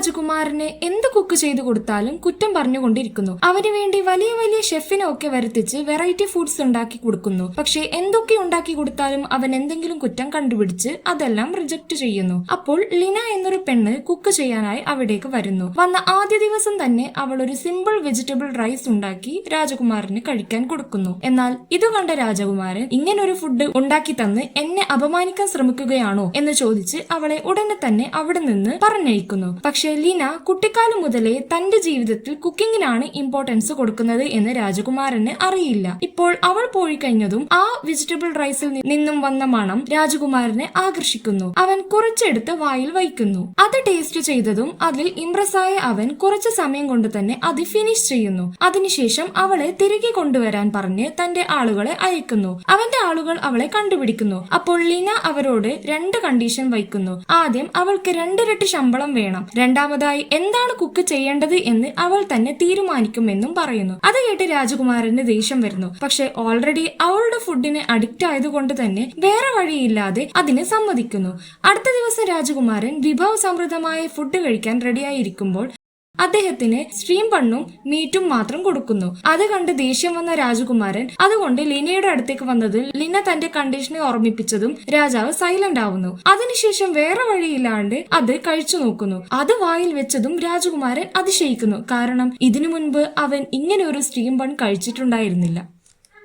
രാജകുമാരന് എന്ത് കുക്ക് ചെയ്തു കൊടുത്താലും കുറ്റം പറഞ്ഞുകൊണ്ടിരിക്കുന്നു. അവന് വേണ്ടി വലിയ വലിയ ഷെഫിനെ ഒക്കെ വരുത്തിച്ച് വെറൈറ്റി ഫുഡ്സ് ഉണ്ടാക്കി കൊടുക്കുന്നു. പക്ഷെ എന്തൊക്കെ ഉണ്ടാക്കി കൊടുത്താലും അവൻ എന്തെങ്കിലും കുറ്റം കണ്ടുപിടിച്ച് അതെല്ലാം റിജക്ട് ചെയ്യുന്നു. അപ്പോൾ ലിന എന്നൊരു പെണ്ണ് കുക്ക് ചെയ്യാനായി അവിടേക്ക് വരുന്നു. വന്ന ആദ്യ ദിവസം തന്നെ അവൾ ഒരു സിമ്പിൾ വെജിറ്റബിൾ റൈസ് ഉണ്ടാക്കി രാജകുമാരന് കഴിക്കാൻ കൊടുക്കുന്നു. എന്നാൽ ഇത് കണ്ട രാജകുമാരൻ ഇങ്ങനൊരു ഫുഡ് ഉണ്ടാക്കി തന്ന് എന്നെ അപമാനിക്കാൻ ശ്രമിക്കുകയാണോ എന്ന് ചോദിച്ച് അവളെ ഉടനെ തന്നെ അവിടെ നിന്ന് പറഞ്ഞയക്കുന്നു. പക്ഷെ ലീന കുട്ടിക്കാലം മുതലേ തന്റെ ജീവിതത്തിൽ കുക്കിങ്ങിനാണ് ഇമ്പോർട്ടൻസ് കൊടുക്കുന്നത് എന്ന് രാജകുമാരന് അറിയില്ല. ഇപ്പോൾ അവൾ പോയി കഴിഞ്ഞതും ആ വെജിറ്റബിൾ റൈസിൽ നിന്നും വന്ന മണം രാജകുമാരനെ ആകർഷിക്കുന്നു. അവൻ കുറച്ചെടുത്ത് വായിൽ വയ്ക്കുന്നു. അത് ടേസ്റ്റ് ചെയ്തതും അതിൽ ഇംപ്രസ് ആയ അവൻ കുറച്ച് സമയം കൊണ്ട് തന്നെ അത് ഫിനിഷ് ചെയ്യുന്നു. അതിനുശേഷം അവളെ തിരികെ കൊണ്ടുവരാൻ പറഞ്ഞ് തന്റെ ആളുകളെ അയക്കുന്നു. അവന്റെ ആളുകൾ അവളെ കണ്ടുപിടിക്കുന്നു. അപ്പോൾ ലീന അവരോട് 2 കണ്ടീഷൻ വയ്ക്കുന്നു. ആദ്യം അവൾക്ക് 2 ഇരട്ടി ശമ്പളം വേണം. രണ്ടാമതായി എന്താണ് കുക്ക് ചെയ്യേണ്ടത് എന്ന് അവൾ തന്നെ തീരുമാനിക്കുമെന്നും പറയുന്നു. അത് കേട്ട് രാജകുമാരന് ദേഷ്യം വരുന്നു. പക്ഷെ ഓൾറെഡി അവളുടെ ഫുഡിന് അഡിക്റ്റ് ആയതുകൊണ്ട് തന്നെ വേറെ വഴിയില്ലാതെ അതിന് സമ്മതിക്കുന്നു. അടുത്ത ദിവസം രാജകുമാരൻ വിഭവസമൃദ്ധമായ ഫുഡ് കഴിക്കാൻ റെഡിയായിരിക്കുമ്പോൾ അദ്ദേഹത്തിന് സ്ട്രീം ബണ്ണും മീറ്റും മാത്രം കൊടുക്കുന്നു. അത് കണ്ട് ദേഷ്യം വന്ന രാജകുമാരൻ അതുകൊണ്ട് ലിനയുടെ അടുത്തേക്ക് വന്നത് ലിന തന്റെ കണ്ടീഷനെ ഓർമ്മിപ്പിച്ചതും രാജാവ് സൈലന്റ് ആവുന്നു. അതിനുശേഷം വേറെ വഴിയില്ലാണ്ട് അത് കഴിച്ചു നോക്കുന്നു. അത് വായിൽ വെച്ചതും രാജകുമാരൻ അതിശയിക്കുന്നു. കാരണം ഇതിനു മുൻപ് അവൻ ഇങ്ങനെ ഒരു സ്ട്രീം ബൺ കഴിച്ചിട്ടുണ്ടായിരുന്നില്ല.